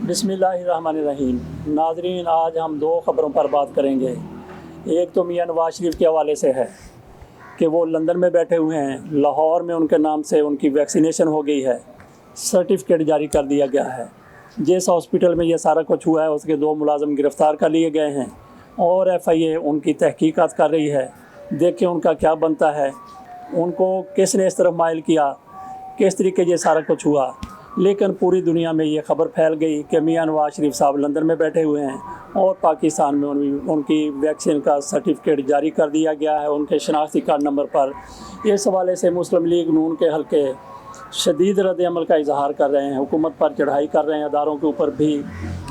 बिस्मिल्लाहिर्रहमानिर्रहीम। नाज़रीन, आज हम दो ख़बरों पर बात करेंगे। एक तो मियां नवाज शरीफ के हवाले से है कि वो लंदन में बैठे हुए हैं, लाहौर में उनके नाम से उनकी वैक्सीनेशन हो गई है, सर्टिफिकेट जारी कर दिया गया है। जिस हॉस्पिटल में ये सारा कुछ हुआ है उसके दो मुलाज़िम गिरफ़्तार कर लिए गए हैं और FIA उनकी तहकीकात कर रही है। देखें उनका क्या बनता है, उनको किसने इस तरफ माइल किया, किस तरीके ये सारा कुछ हुआ। लेकिन पूरी दुनिया में ये ख़बर फैल गई कि मियां नवाज शरीफ साहब लंदन में बैठे हुए हैं और पाकिस्तान में उनकी वैक्सीन का सर्टिफिकेट जारी कर दिया गया है उनके शनाख्ती कार्ड नंबर पर। इस हवाले से मुस्लिम लीग नून के हल्के शदीद रद्द-ए-अमल का इजहार कर रहे हैं, हुकूमत पर चढ़ाई कर रहे हैं, अदारों के ऊपर भी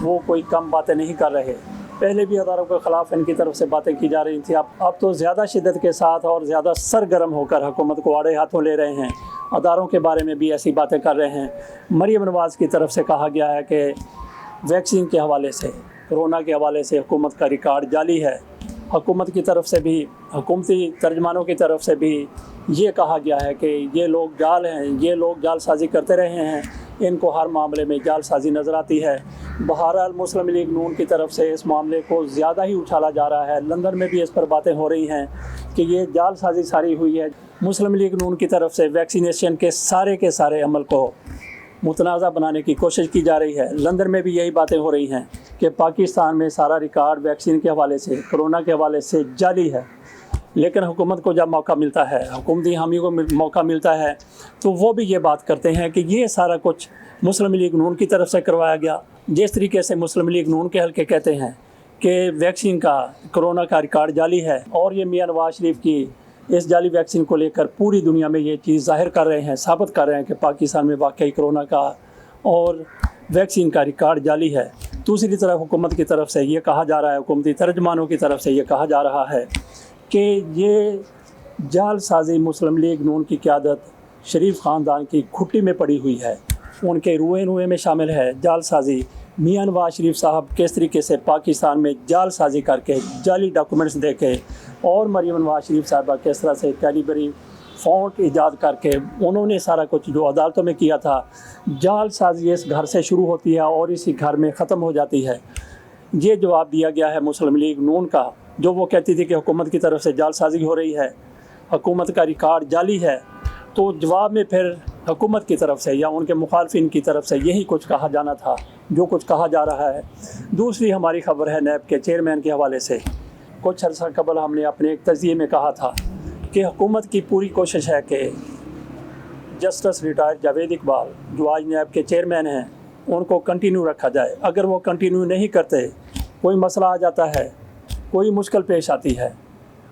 वो कोई कम बातें नहीं कर रहे। पहले भी अदारों के ख़िलाफ़ इनकी तरफ से बातें की जा रही थी, अब तो ज़्यादा शिद्दत के साथ और ज़्यादा सरगर्म होकर हुकूमत को आड़े हाथों ले रहे हैं। अदारों के बारे में भी ऐसी बातें कर रहे हैं। मरियम नवाज़ की तरफ से कहा गया है कि वैक्सीन के हवाले से, कोरोना के हवाले से हुकूमत का रिकॉर्ड जाली है। हुकूमत की तरफ से भी, हुकूमती तर्जमानों की तरफ से भी ये कहा गया है कि ये लोग जाल हैं, ये लोग जालसाजी करते रहे हैं, इनको हर मामले में जालसाजी नज़र आती है। बहरहाल मुस्लिम लीग नून की तरफ से इस मामले को ज़्यादा ही उछाला जा रहा है। लंदन में भी इस पर बातें हो रही हैं कि ये जालसाजी सारी हुई है। मुस्लिम लीग नून की तरफ से वैक्सीनेशन के सारे अमल को मुतनाज़ा बनाने की कोशिश की जा रही है। लंदन में भी यही बातें हो रही हैं कि पाकिस्तान में सारा रिकॉर्ड वैक्सीन के हवाले से, कोरोना के हवाले से जाली है। लेकिन हुकूमत को जब मौका मिलता है, हुकूमती हामी को मौका मिलता है, तो वो भी ये बात करते हैं कि ये सारा कुछ मुस्लिम लीग नून की तरफ से करवाया गया। जिस तरीके से मुस्लिम लीग नून के हल्के कहते हैं कि वैक्सीन का, कोरोना का रिकॉर्ड जाली है और ये मियां नवाज शरीफ की इस जाली वैक्सीन को लेकर पूरी दुनिया में ये चीज़ ज़ाहिर कर रहे हैं, साबित कर रहे हैं कि पाकिस्तान में वाकई कोरोना का और वैक्सीन का रिकॉर्ड जाली है। दूसरी तरफ हुकूमत की तरफ से ये कहा जा रहा है, हुकूमती तर्जमानों की तरफ से ये कहा जा रहा है कि ये जालसाजी मुस्लिम लीग नून की क़यादत शरीफ ख़ानदान की घुट्टी में पड़ी हुई है, उनके रुए में शामिल है जालसाजी। मियां नवाज शरीफ साहब किस तरीके से पाकिस्तान में जालसाजी करके, जाली डॉक्यूमेंट्स देके, और मरियम नवाज शरीफ साहबा किस तरह से कैलिबरी फ़ॉन्ट ईजाद करके उन्होंने सारा कुछ जो अदालतों में किया था, जालसाजी इस घर से शुरू होती है और इसी घर में ख़त्म हो जाती है। ये जवाब दिया गया है मुस्लिम लीग नून का, जो वो कहती थी कि हुकूमत की तरफ से जालसाजी हो रही है, हुकूमत का रिकॉर्ड जाली है। तो जवाब में फिर हुकूमत की तरफ से या उनके मुखालफिन की तरफ से यही कुछ कहा जाना था जो कुछ कहा जा रहा है। दूसरी हमारी ख़बर है नैब के चेयरमैन के हवाले से। कुछ अर्सा कबल हमने अपने एक तज़किये में कहा था कि हुकूमत की पूरी कोशिश है कि जस्टिस रिटायर्ड जावेद इकबाल, जो आज नैब के चेयरमैन हैं, उनको कंटिन्यू रखा जाए। अगर वो कंटिन्यू नहीं करते, कोई मसला आ जाता है, कोई मुश्किल पेश आती है,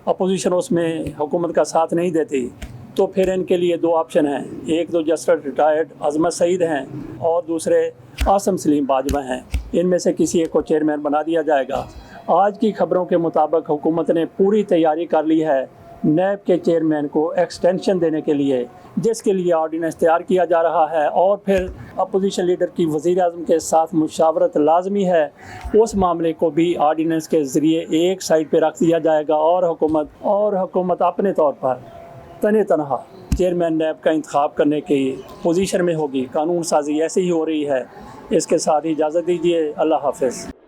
अपोजिशन उसमें हुकूमत का साथ नहीं देती, तो फिर इनके लिए दो ऑप्शन हैं। एक तो जस्टिस रिटायर्ड अजमत सईद हैं और दूसरे आसम सलीम बाजवा हैं। इनमें से किसी एक को चेयरमैन बना दिया जाएगा। आज की खबरों के मुताबिक हुकूमत ने पूरी तैयारी कर ली है नैब के चेयरमैन को एक्सटेंशन देने के लिए, जिसके लिए ऑर्डिनेंस तैयार किया जा रहा है और फिर अपोजिशन लीडर की वज़ीर-ए-आज़म के साथ मुशावरत लाजमी है। उस मामले को भी ऑर्डिनेंस के ज़रिए एक साइड पे रख दिया जाएगा और हुकूमत अपने तौर पर तने तनहा चेयरमैन नैब का इंतखाब करने की पोजीशन में होगी। कानून साजी ऐसे ही हो रही है। इसके साथ ही इजाज़त दीजिए। अल्लाह हाफ़िज़।